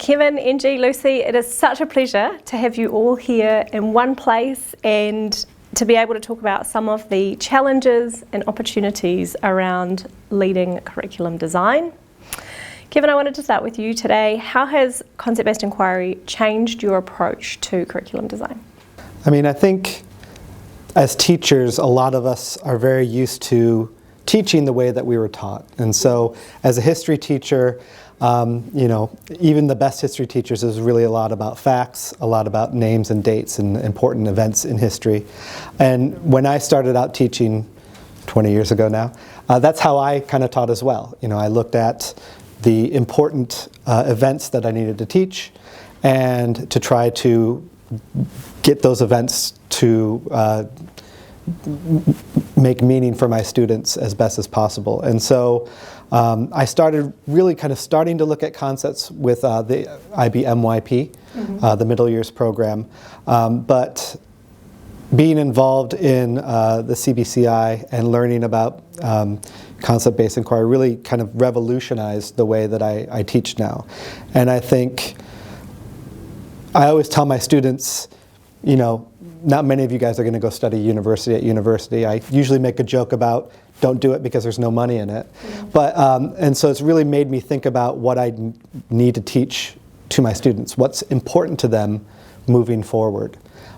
Kevin, Engy, Lucy, it is such a pleasure to have you all here in one place and to be able to talk about some of the challenges and opportunities around leading curriculum design. Kevin, I wanted to start with you today. How has concept-based inquiry changed your approach to curriculum design? I mean, I think as teachers, a lot of us are very used to teaching the way that we were taught. And so as a history teacher, even the best history teachers is really a lot about facts, a lot about names and dates and important events in history. And when I started out teaching 20 years ago now, that's how I kind of taught as well. I looked at the important events that I needed to teach and to try to get those events to make meaning for my students as best as possible. And so I started really kind of starting to look at concepts with the IB MYP, the middle years program. But being involved in the CBCI and learning about concept-based inquiry really kind of revolutionized the way that I teach now. And I think I always tell my students, not many of you guys are going to go study university at university. I usually make a joke about don't do it because there's no money in it. But and so it's really made me think about what I need to teach to my students, what's important to them moving forward.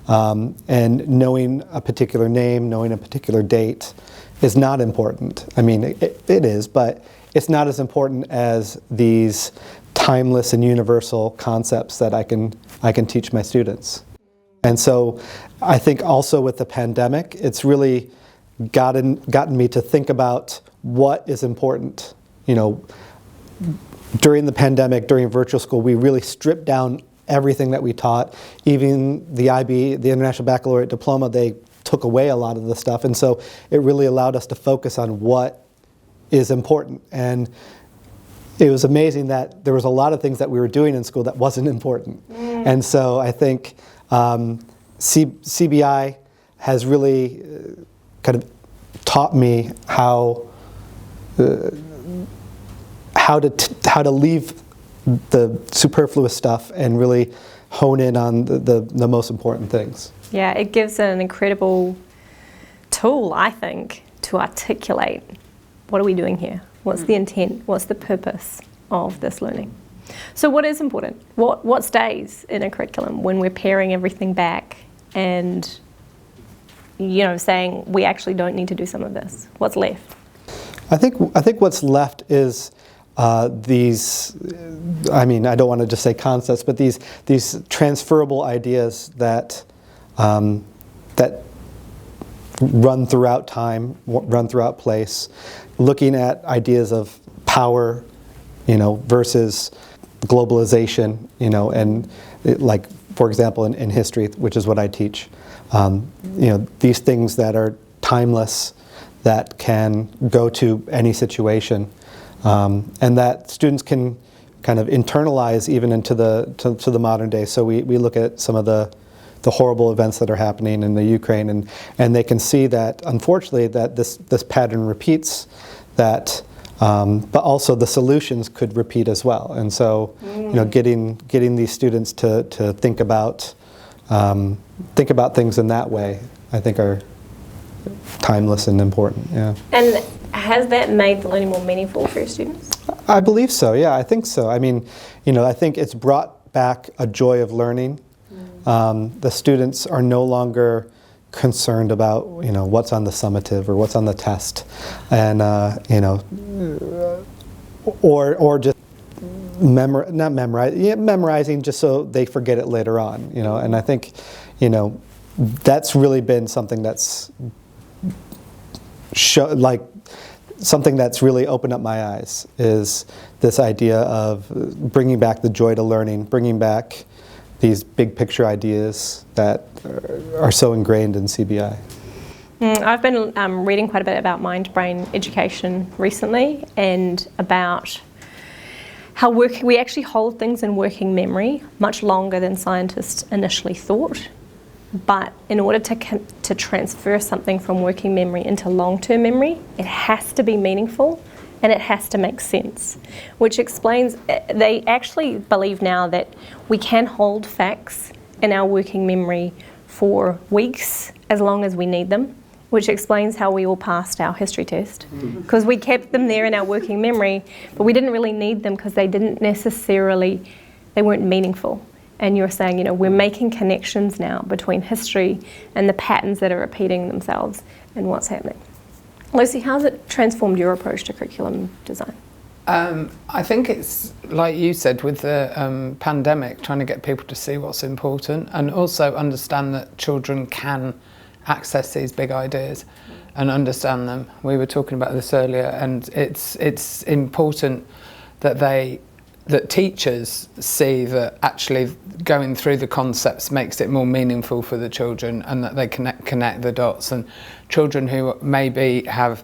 And knowing a particular name, knowing a particular date is not important. I mean, it is, but it's not as important as these timeless and universal concepts that I can teach my students. And so I think also with the pandemic, it's really gotten me to think about what is important. During the pandemic, during virtual school, we really stripped down everything that we taught. Even the IB, the International Baccalaureate Diploma, they took away a lot of the stuff. And so it really allowed us to focus on what is important. And it was amazing that there was a lot of things that we were doing in school that wasn't important. And so I think CBI has really kind of taught me how to leave the superfluous stuff and really hone in on the most important things. Yeah, it gives an incredible tool, I think, to articulate what are we doing here? What's the intent? What's the purpose of this learning? So what is important? What stays in a curriculum when we're paring everything back and saying we actually don't need to do some of this? What's left? I think what's left is these, I mean, I don't want to just say concepts, but these transferable ideas that run throughout time, run throughout place, looking at ideas of power, versus globalization, and like, for example, in history, which is what I teach, these things that are timeless, that can go to any situation, and that students can kind of internalize even into the modern day. So we look at some of the horrible events that are happening in the Ukraine, and they can see that, unfortunately, that this pattern repeats, that but also the solutions could repeat as well. And so, getting these students to think about things in that way, I think are timeless and important. Yeah. And has that made the learning more meaningful for your students? I believe so. Yeah, I think so. I mean, I think it's brought back a joy of learning. The students are no longer concerned about what's on the summative or what's on the test, and or just memorizing just so they forget it later on. And I think that's really been something that's something that's really opened up my eyes, is this idea of bringing back the joy to learning, bringing back these big picture ideas that are so ingrained in CBI. I've been reading quite a bit about mind-brain education recently, and about how we actually hold things in working memory much longer than scientists initially thought. But in order to transfer something from working memory into long-term memory, it has to be meaningful and it has to make sense, which explains they actually believe now that we can hold facts in our working memory for weeks as long as we need them, which explains how we all passed our history test, because we kept them there in our working memory, but we didn't really need them because they weren't meaningful. And you're saying, you know, we're making connections now between history and the patterns that are repeating themselves and what's happening. Lucy, how's it transformed your approach to curriculum design? I think it's, like you said, with the pandemic, trying to get people to see what's important and also understand that children can access these big ideas and understand them. We were talking about this earlier, and it's important that teachers see that actually going through the concepts makes it more meaningful for the children, and that they connect the dots. And children who maybe have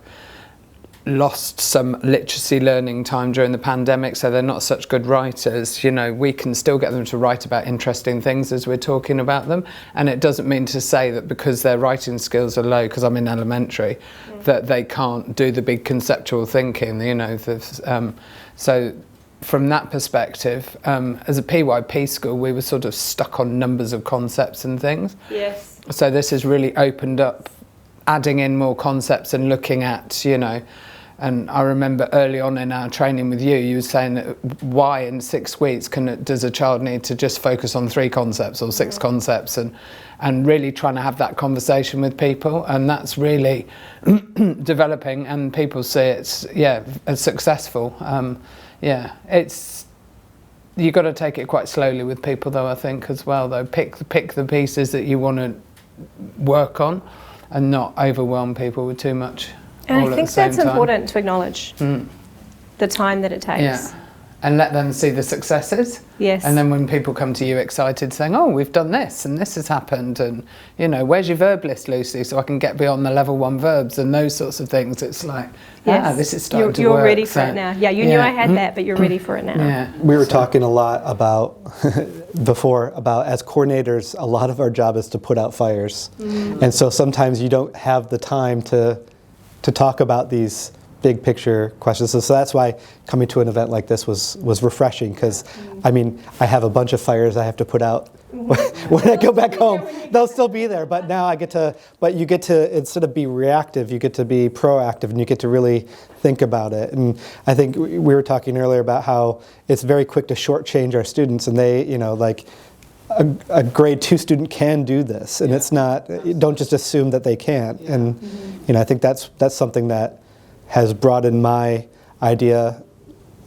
lost some literacy learning time during the pandemic, so they're not such good writers, you know, we can still get them to write about interesting things as we're talking about them. And it doesn't mean to say that because their writing skills are low, because I'm in elementary, that they can't do the big conceptual thinking, you know. So from that perspective, as a PYP school, we were sort of stuck on numbers of concepts and things. Yes. So this has really opened up adding in more concepts and looking at, you know, and I remember early on in our training with you were saying that why in 6 weeks does a child need to just focus on 3 concepts or 6 concepts, and really trying to have that conversation with people, and that's really developing, and people see it's as successful. It's, you've got to take it quite slowly with people though, I think, as well though. Pick the pieces that you want to work on and not overwhelm people with too much. And I think that's important to acknowledge the time that it takes. Yeah, and let them see the successes. Yes. And then when people come to you excited saying, oh, we've done this and this has happened, and, you know, where's your verb list, Lucy, so I can get beyond the level 1 verbs and those sorts of things. It's like, this is starting to work. You're ready for it now. Yeah, you knew I had that, but you're ready for it now. Yeah. We were talking a lot about before about, as coordinators, a lot of our job is to put out fires. And so sometimes you don't have the time to talk about these big picture questions. So that's why coming to an event like this was refreshing, because I mean, I have a bunch of fires I have to put out when I go back home. They'll still be there, but now you get to, instead of be reactive, you get to be proactive, and you get to really think about it. And I think we were talking earlier about how it's very quick to shortchange our students, and they, you know, like, a grade 2 student can do this, and it's not, don't just assume that they can't. And you know, I think that's something that has broadened my idea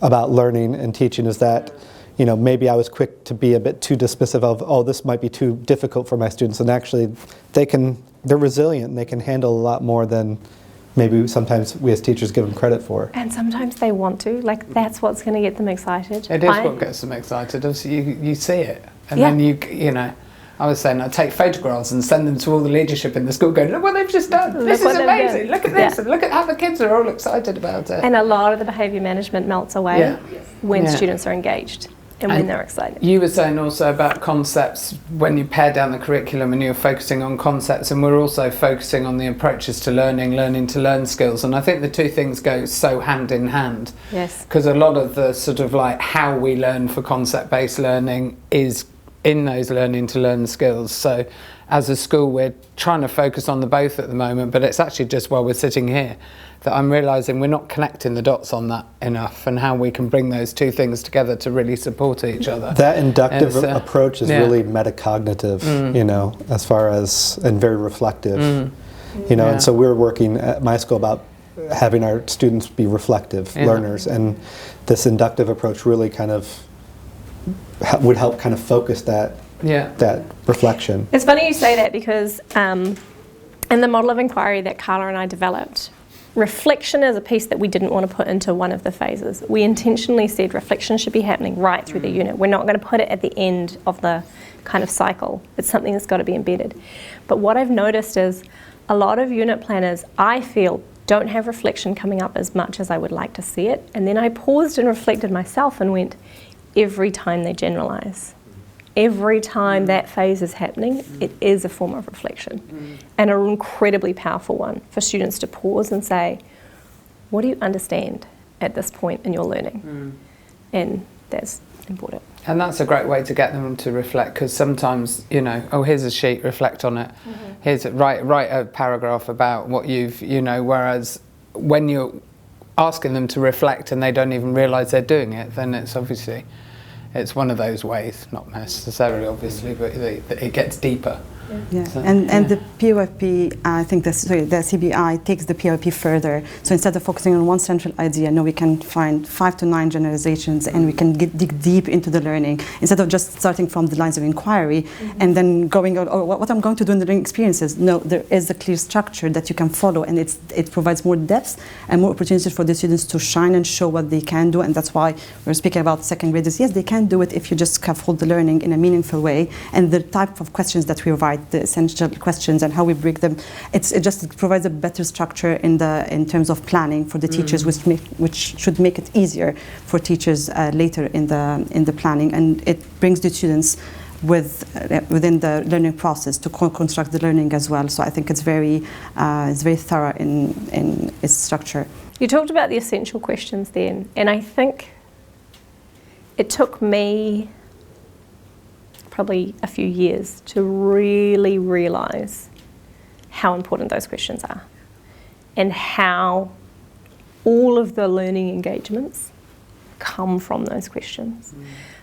about learning and teaching, is that, you know, maybe I was quick to be a bit too dismissive of, oh, this might be too difficult for my students, and actually they're resilient and they can handle a lot more than maybe sometimes we as teachers give them credit for. And sometimes they want to, like, that's what's going to get them excited. It is what gets them excited. You see it, and then you know, I was saying, I take photographs and send them to all the leadership in the school, going, look what they've just done. This is amazing. Look at this, and look at how the kids are all excited about it. And a lot of the behaviour management melts away when students are engaged and when they're excited. You were saying also about concepts when you pare down the curriculum, and you're focusing on concepts, and we're also focusing on the approaches to learning to learn skills. And I think the two things go so hand in hand. Yes. Because a lot of the sort of like how we learn for concept-based learning is in those learning to learn skills. So as a school, we're trying to focus on the both at the moment, but it's actually just while we're sitting here that I'm realising we're not connecting the dots on that enough, and how we can bring those two things together to really support each other. That inductive approach is really metacognitive, you know, as far as, and very reflective, you know, and so we're working at my school about having our students be reflective learners, and this inductive approach really kind of would help kind of focus that reflection. It's funny you say that, because in the model of inquiry that Carla and I developed, reflection is a piece that we didn't want to put into one of the phases. We intentionally said reflection should be happening right through the unit. We're not going to put it at the end of the kind of cycle. It's something that's got to be embedded. But what I've noticed is a lot of unit planners, I feel, don't have reflection coming up as much as I would like to see it. And then I paused and reflected myself and went, every time they generalise, every time that phase is happening, it is a form of reflection, and an incredibly powerful one for students to pause and say, what do you understand at this point in your learning. And that's important. And that's a great way to get them to reflect, because sometimes, here's a sheet, reflect on it. Here's write a paragraph about what you've, whereas when you're asking them to reflect and they don't even realise they're doing it, then it's obviously, it's one of those ways, not necessarily obviously, but it gets deeper. Yeah, so, and the POFP, I think the CBI takes the POFP further. So instead of focusing on one central idea, now we can find 5 to 9 generalizations, and we can dig deep into the learning instead of just starting from the lines of inquiry and then going out, what I'm going to do in the learning experiences. No, there is a clear structure that you can follow, and it provides more depth and more opportunities for the students to shine and show what they can do. And that's why we're speaking about second graders. Yes, they can do it if you just scaffold the learning in a meaningful way, and the type of questions that we write, the essential questions and how we break them, it provides a better structure in terms of planning for the teachers, which should make it easier for teachers later in the planning, and it brings the students within the learning process to construct the learning as well. So I think it's very thorough in its structure. You talked about the essential questions then, and I think it took me probably a few years to really realise how important those questions are, and how all of the learning engagements come from those questions.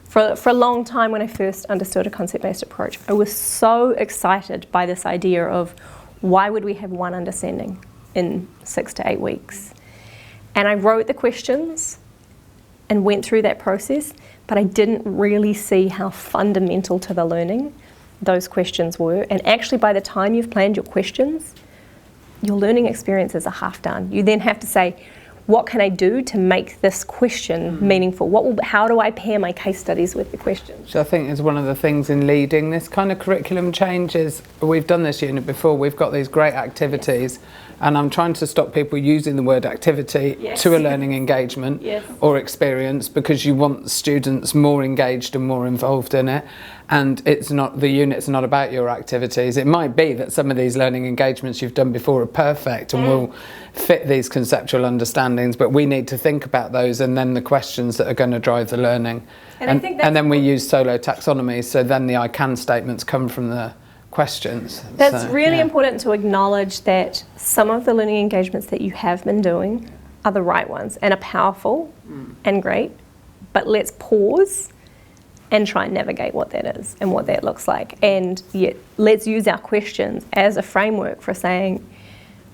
For a long time, when I first understood a concept-based approach, I was so excited by this idea of why would we have one understanding in 6 to 8 weeks? And I wrote the questions and went through that process, but I didn't really see how fundamental to the learning those questions were. And actually, by the time you've planned your questions, your learning experiences are half done. You then have to say, what can I do to make this question meaningful? How do I pair my case studies with the questions? So I think is one of the things in leading this kind of curriculum change is, we've done this unit before, we've got these great activities, and I'm trying to stop people using the word activity to a learning engagement or experience, because you want students more engaged and more involved in it. And the unit's not about your activities. It might be that some of these learning engagements you've done before are perfect and will fit these conceptual understandings, but we need to think about those and then the questions that are going to drive the learning. And then we use solo taxonomy, so then the I can statements come from the questions. That's really important to acknowledge that some of the learning engagements that you have been doing are the right ones and are powerful and great, but let's pause and try and navigate what that is and what that looks like. And yet, let's use our questions as a framework for saying,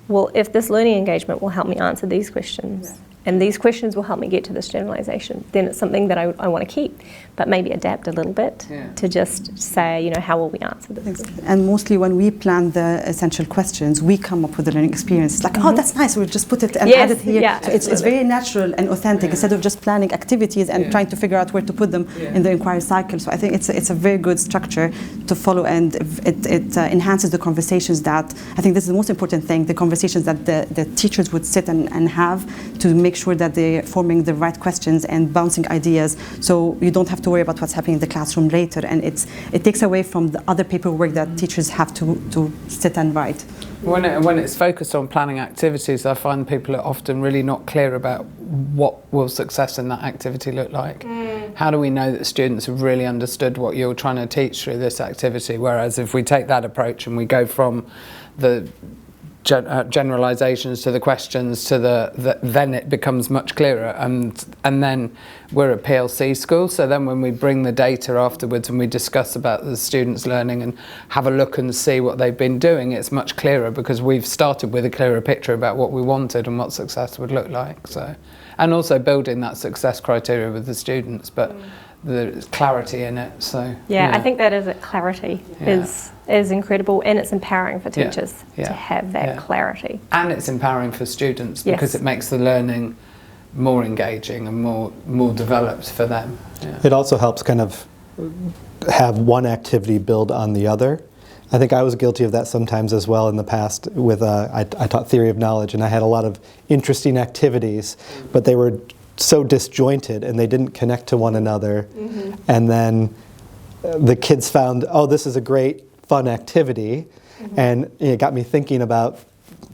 well, if this learning engagement will help me answer these questions, and these questions will help me get to this generalisation, then it's something that I want to keep, but maybe adapt a little bit to just say, how will we answer this? And mostly when we plan the essential questions, we come up with a learning experience. It's like, oh, that's nice, we'll just put it and add it here. Yeah, so it's very natural and authentic, instead of just planning activities and trying to figure out where to put them in the inquiry cycle. So I think it's a very good structure to follow, and it enhances the conversations that, I think this is the most important thing, the conversations that the teachers would sit and have to make sure that they're forming the right questions and bouncing ideas, so you don't have to worry about what's happening in the classroom later, and it takes away from the other paperwork that teachers have to sit and write. When it's focused on planning activities, I find people are often really not clear about what will success in that activity look like. How do we know that students have really understood what you're trying to teach through this activity? Whereas if we take that approach and we go from the generalizations to the questions to then it becomes much clearer, and then we're a PLC school, so then when we bring the data afterwards and we discuss about the students learning and have a look and see what they've been doing, it's much clearer because we've started with a clearer picture about what we wanted and what success would look like. So, and also building that success criteria with the students, but there's clarity in it. So I think that is it. Clarity is incredible, and it's empowering for teachers to have that clarity. And it's empowering for students because it makes the learning more engaging and more developed for them. It also helps kind of have one activity build on the other. I think I was guilty of that sometimes as well in the past. With I taught theory of knowledge, and I had a lot of interesting activities, but they were so disjointed and they didn't connect to one another. And then the kids found, oh, this is a great fun activity, and it got me thinking about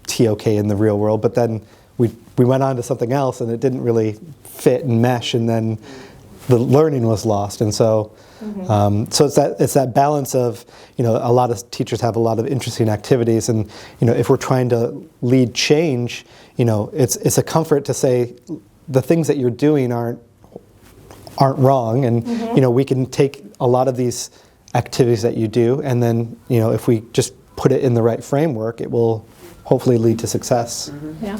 TOK in the real world. But then we we went on to something else and it didn't really fit and mesh, and then the learning was lost. And so so it's that balance of, a lot of teachers have a lot of interesting activities, and if we're trying to lead change, it's a comfort to say the things that you're doing aren't wrong, and we can take a lot of these activities that you do, and then if we just put it in the right framework, it will hopefully lead to success. Yeah.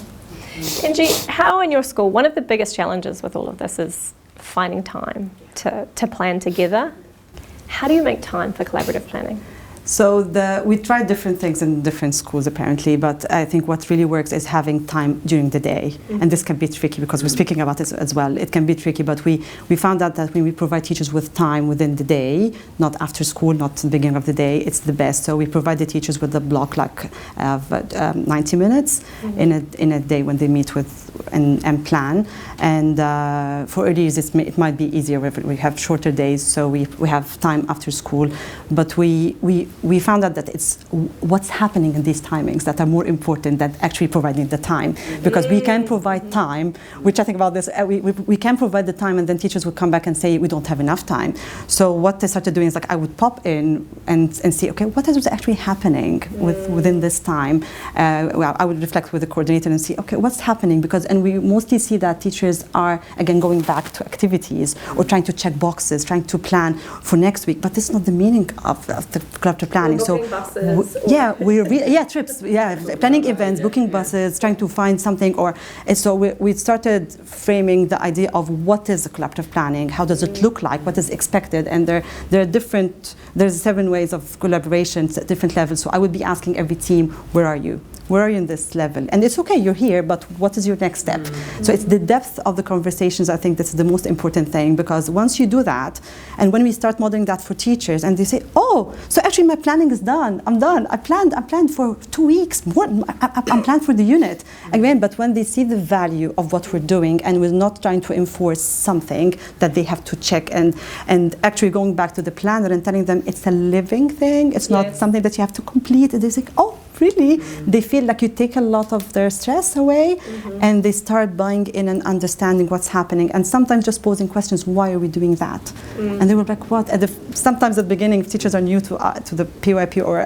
Engy, how in your school, one of the biggest challenges with all of this is finding time to plan together. How do you make time for collaborative planning? So we tried different things in different schools apparently, but I think what really works is having time during the day. And this can be tricky because we're speaking about this as well. It can be tricky, but we found out that when we provide teachers with time within the day, not after school, not the beginning of the day, it's the best. So we provide the teachers with a block of 90 minutes in a day when they meet with and plan. And for early years, it might be easier. We have shorter days, so we have time after school. But we found out that it's what's happening in these timings that are more important than actually providing the time. Because we can provide time, which I think about this, we can provide the time, and then teachers would come back and say, we don't have enough time. So what they started doing is I would pop in and see, okay, what is actually happening within this time? Well, I would reflect with the coordinator and see, okay, what's happening? And we mostly see that teachers are, again, going back to activities or trying to check boxes, trying to plan for next week, but this is not the meaning of the collaborative planning. So trips, planning events, booking buses, trying to find something, and so we started framing the idea of what is collaborative planning, how does it look like, what is expected, and there are there's 7 ways of collaborations at different levels. So I would be asking every team, where are you? Where are you in this level? And it's okay, you're here, but what is your next step? So it's the depth of the conversations. I think that's the most important thing, because once you do that, and when we start modeling that for teachers, and they say, oh, so actually my planning is done. I'm done. I planned for 2 weeks. I'm planned for the unit. Again, but when they see the value of what we're doing, and we're not trying to enforce something that they have to check, and actually going back to the planner and telling them it's a living thing, it's not something that you have to complete, and they say, oh, really? They feel like you take a lot of their stress away, and they start buying in and understanding what's happening, and sometimes just posing questions, why are we doing that? And they were like, what? Sometimes at the beginning, if teachers are new to the PYP, or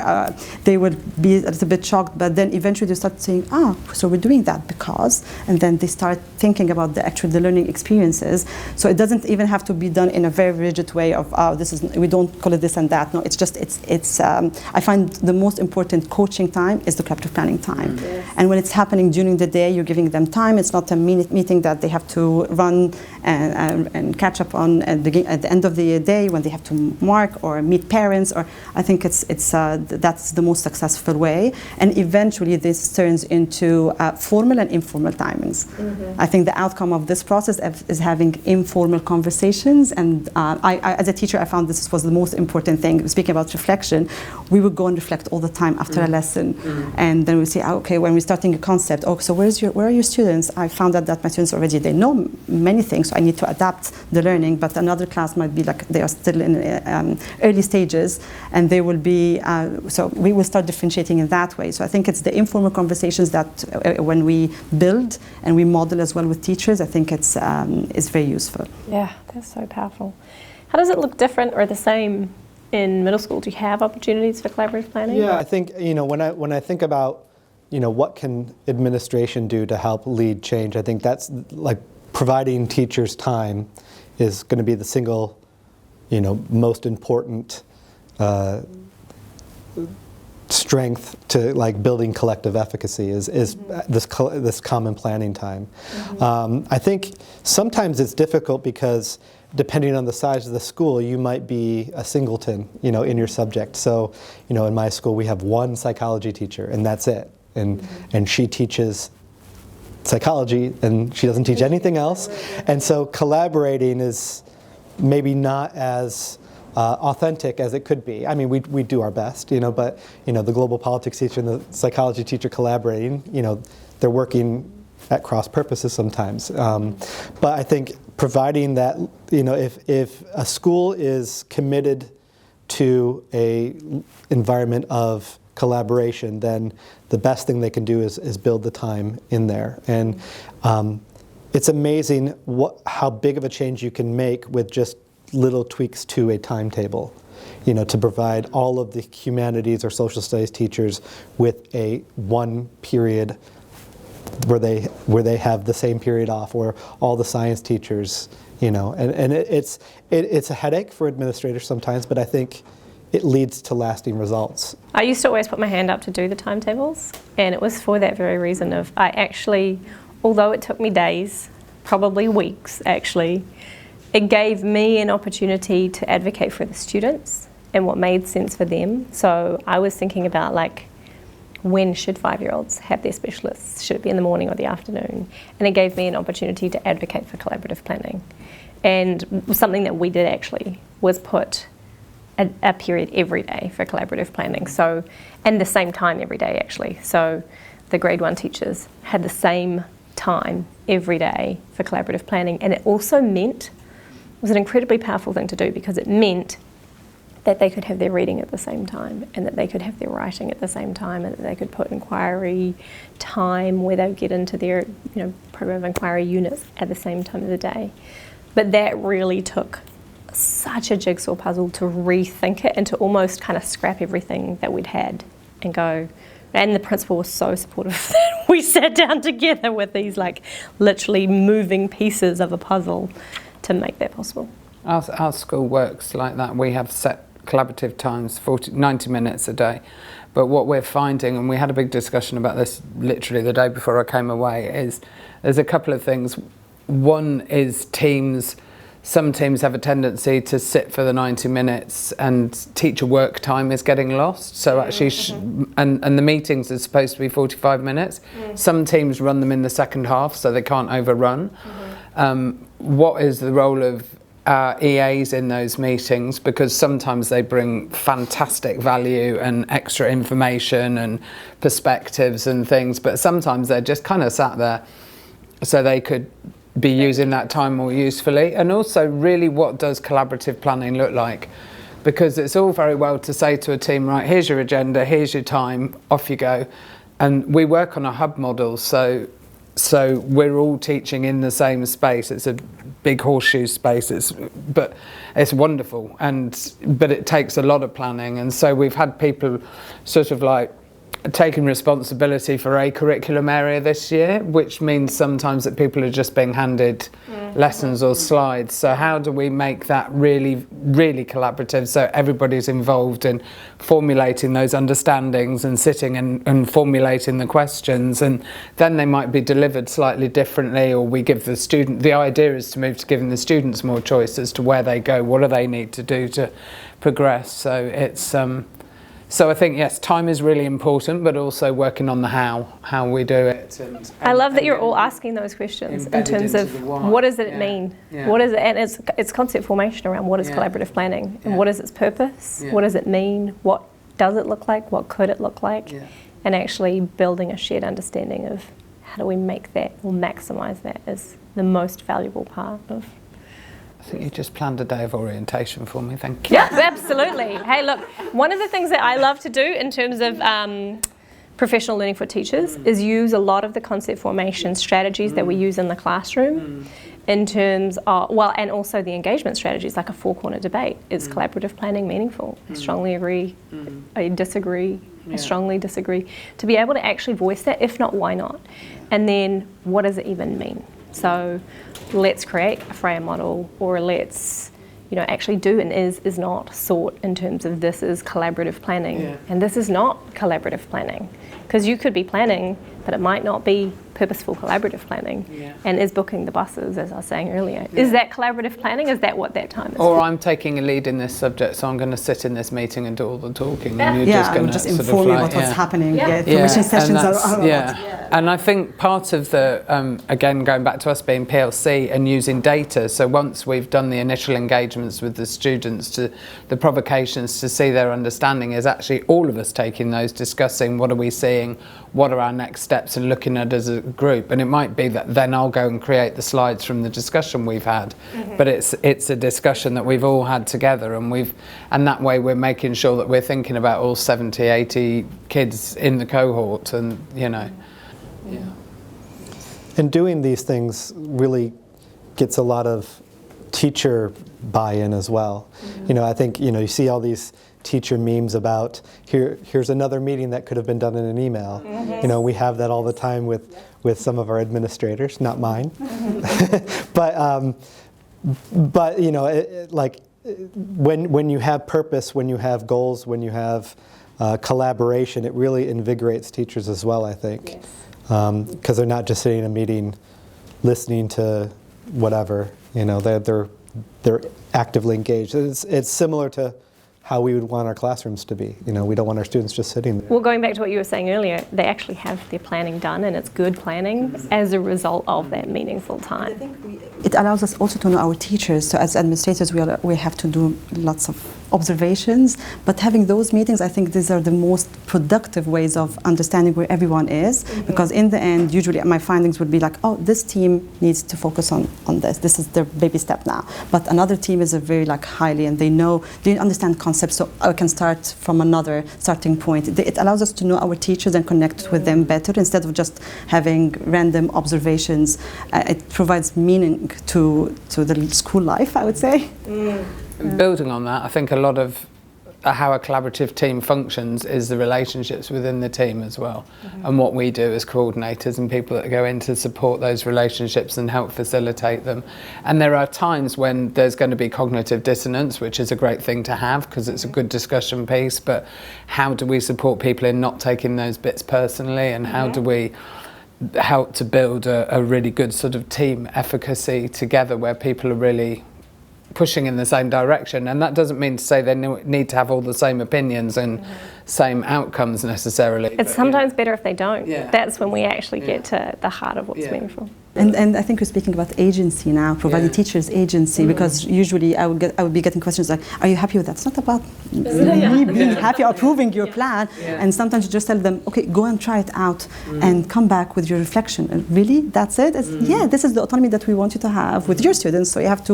they would be a little bit shocked, but then eventually they start saying, so we're doing that because, and then they start thinking about the learning experiences. So it doesn't even have to be done in a very rigid way of, we don't call it this and that. No, it's just, I find the most important coaching time is the collaborative planning time. And when it's happening during the day, you're giving them time. It's not a meeting that they have to run and catch up on at the end of the day when they have to mark or meet parents. Or I think that's the most successful way. And eventually this turns into formal and informal timings. I think the outcome of this process is having informal conversations. And I, as a teacher, I found this was the most important thing. Speaking about reflection, we would go and reflect all the time after a lesson. And then we say, okay, when we're starting a concept, so where are your students? I found out that my students already, they know many things, so I need to adapt the learning, but another class might be like, they are still in early stages, and they will be, so we will start differentiating in that way. So I think it's the informal conversations that when we build and we model as well with teachers, I think it's very useful. Yeah, that's so powerful. How does it look different or the same in middle school? Do you have opportunities for collaborative planning? Yeah, I think, when I think about, what can administration do to help lead change, I think that's like providing teachers time is going to be the single, most important strength to like building collective efficacy is this common planning time. I think sometimes it's difficult because depending on the size of the school, you might be a singleton, in your subject. So, in my school we have one psychology teacher, and that's it. And she teaches psychology, and she doesn't teach anything else. And so collaborating is maybe not as authentic as it could be. I mean, we do our best, but the global politics teacher and the psychology teacher collaborating, they're working at cross purposes sometimes. But I think providing that, if a school is committed to a environment of collaboration, then the best thing they can do is build the time in there. And it's amazing how big of a change you can make with just little tweaks to a timetable, to provide all of the humanities or social studies teachers with a one period where they have the same period off, or all the science teachers, and it's a headache for administrators sometimes, but I think it leads to lasting results. I used to always put my hand up to do the timetables, and it was for that very reason of I actually, although it took me days, probably weeks actually, it gave me an opportunity to advocate for the students and what made sense for them. So I was thinking about when should 5-year-olds have their specialists? Should it be in the morning or the afternoon? And it gave me an opportunity to advocate for collaborative planning. And something that we did actually was put a period every day for collaborative planning. So, and the same time every day actually. So the grade 1 teachers had the same time every day for collaborative planning. And it also meant, it was an incredibly powerful thing to do, because it meant that they could have their reading at the same time, and that they could have their writing at the same time, and that they could put inquiry time where they would get into their program of inquiry units at the same time of the day. But that really took such a jigsaw puzzle to rethink it and to almost kind of scrap everything that we'd had and go. And the principal was so supportive that we sat down together with these literally moving pieces of a puzzle to make that possible. Our school works like that. We have set collaborative times, 90 minutes a day. But what we're finding, and we had a big discussion about this literally the day before I came away, is there's a couple of things. One is some teams have a tendency to sit for the 90 minutes and teacher work time is getting lost. So actually, and the meetings are supposed to be 45 minutes. Some teams run them in the second half so they can't overrun. What is the role of EAs in those meetings? Because sometimes they bring fantastic value and extra information and perspectives and things, but sometimes they're just kind of sat there so they could be using that time more usefully. And also, really, what does collaborative planning look like? Because it's all very well to say to a team, right, here's your agenda, here's your time, off you go. And we work on a hub model, so we're all teaching in the same space. It's a big horseshoe space, but it's wonderful, but it takes a lot of planning. And so we've had people sort of taking responsibility for a curriculum area this year, which means sometimes that people are just being handed lessons or slides. So how do we make that really, really collaborative so everybody's involved in formulating those understandings and sitting and formulating the questions, and then they might be delivered slightly differently, or we give the student, the idea is to move to giving the students more choice as to where they go, what do they need to do to progress. So it's so I think, yes, time is really important, but also working on the how we do it. And I love that you're all asking those questions in terms of what does it mean? Yeah. What is it? And it's concept formation around what is collaborative planning, and what is its purpose? What does it mean? What does it look like? What could it look like? And actually building a shared understanding of how do we make that or maximise that as the most valuable part of. I think you just planned a day of orientation for me, thank you. Yeah, absolutely. Hey, look, one of the things that I love to do in terms of professional learning for teachers is use a lot of the concept formation strategies that we use in the classroom in terms of, and also the engagement strategies, like a 4-corner debate. Is collaborative planning meaningful? I strongly agree, I disagree, I strongly disagree. To be able to actually voice that, if not, why not? And then, what does it even mean? So let's create a Freya model, or let's actually do and is not sort in terms of this is collaborative planning and this is not collaborative planning. Because you could be planning, but it might not be purposeful collaborative planning. And is booking the buses, as I was saying earlier. Is that collaborative planning? Is that what that time is? Or I'm taking a lead in this subject, so I'm going to sit in this meeting and do all the talking, and you're just going to inform me about what's happening. Information sessions are and I think part of the again, going back to us being PLC and using data. So once we've done the initial engagements with the students, to the provocations to see their understanding, is actually all of us taking those, discussing what are we seeing, what are our next steps, and looking at it group, and it might be that then I'll go and create the slides from the discussion we've had, but it's a discussion that we've all had together, and that way we're making sure that we're thinking about all 70, 80 kids in the cohort, and And doing these things really gets a lot of teacher buy-in as well. I think you see all these teacher memes about here's another meeting that could have been done in an email. We have that all the time with some of our administrators, not mine. but when you have purpose, when you have goals, when you have collaboration, it really invigorates teachers as well, I think. Because they're not just sitting in a meeting listening to whatever, they're actively engaged. It's similar to how we would want our classrooms to be. We don't want our students just sitting there. Well, going back to what you were saying earlier, they actually have their planning done, and it's good planning as a result of that meaningful time. I think it allows us also to know our teachers. So as administrators, we have to do lots of observations, but having those meetings, I think these are the most productive ways of understanding where everyone is, because in the end, usually my findings would be like, oh, this team needs to focus on this. This is their baby step now. But another team is a very highly, and they understand concepts, so I can start from another starting point. It allows us to know our teachers and connect with them better instead of just having random observations. It provides meaning to the school life, I would say. Building on that, I think a lot of how a collaborative team functions is the relationships within the team as well, and what we do as coordinators and people that go in to support those relationships and help facilitate them. And there are times when there's going to be cognitive dissonance, which is a great thing to have because it's a good discussion piece, but how do we support people in not taking those bits personally, and how do we help to build a really good sort of team efficacy together where people are really pushing in the same direction? And that doesn't mean to say they need to have all the same opinions and same outcomes necessarily. It's sometimes better if they don't. That's when we actually get to the heart of what's meaningful. And I think we're speaking about agency now, providing teachers agency, because usually I would be getting questions like, are you happy with that? It's not about me being happy or approving your plan. And sometimes you just tell them, okay, go and try it out and come back with your reflection. And really, that's it? Yeah, this is the autonomy that we want you to have with your students. So we have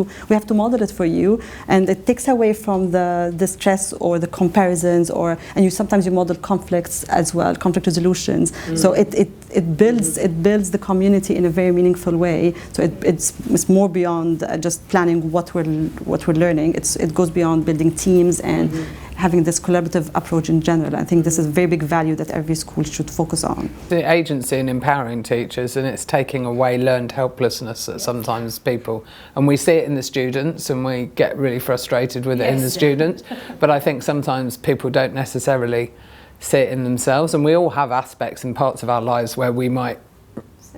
to model it for you, and it takes away from the stress or the comparisons, and sometimes you model conflicts as well, conflict resolutions. So it builds the community in a very meaningful way. So it's more beyond just planning what we're learning. It goes beyond building teams and having this collaborative approach in general. I think this is a very big value that every school should focus on. The agency in empowering teachers, and it's taking away learned helplessness that sometimes people, and we see it in the students, and we get really frustrated with it in the students, but I think sometimes people don't necessarily see it in themselves, and we all have aspects and parts of our lives where we might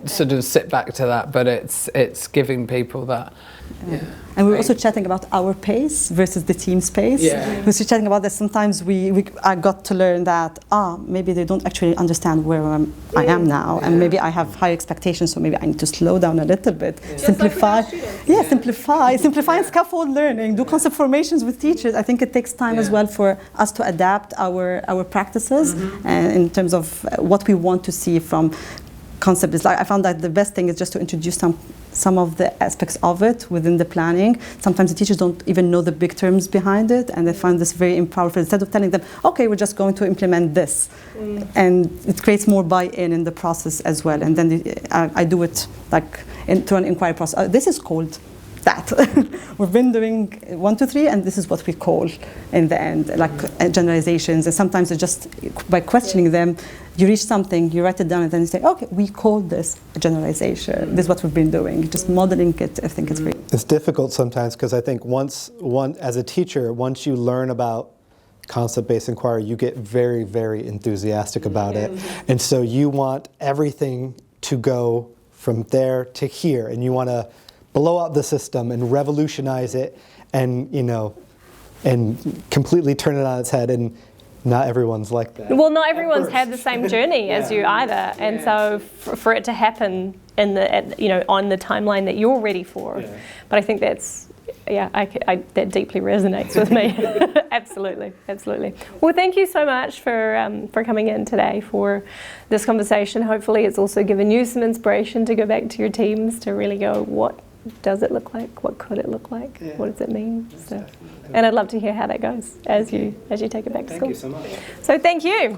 sort of sit back to that, but it's giving people that. And we're also chatting about our pace versus the team's pace. We're chatting about that sometimes I got to learn that maybe they don't actually understand where I am now, and maybe I have high expectations, so maybe I need to slow down a little bit, simplify and scaffold learning, do concept formations with teachers. I think it takes time as well for us to adapt our practices in terms of what we want to see from concept. Is I found that the best thing is just to introduce some of the aspects of it within the planning. Sometimes the teachers don't even know the big terms behind it, and they find this very empowering. Instead of telling them, okay, we're just going to implement this, and it creates more buy-in in the process as well. And then I do it through an inquiry process. This is called that. We've been doing 1, 2, 3, and this is what we call in the end, generalizations. And sometimes it's just by questioning them, you reach something, you write it down, and then you say, okay, we call this a generalization. This is what we've been doing. Just modeling it, I think it's great. It's difficult sometimes because I think as a teacher, once you learn about concept-based inquiry, you get very, very enthusiastic about it. And so you want everything to go from there to here, and you want to blow up the system and revolutionize it, and and completely turn it on its head. And not everyone's like that. Well, not everyone's had the same journey as you either, and so for it to happen on the timeline that you're ready for, but I think that's that deeply resonates with me. Absolutely. Well, thank you so much for coming in today for this conversation. Hopefully it's also given you some inspiration to go back to your teams to really go, what does it look like? What could it look like? Yeah. What does it mean? So, and I'd love to hear how that goes as you take it back to school. Thank you so much. So thank you.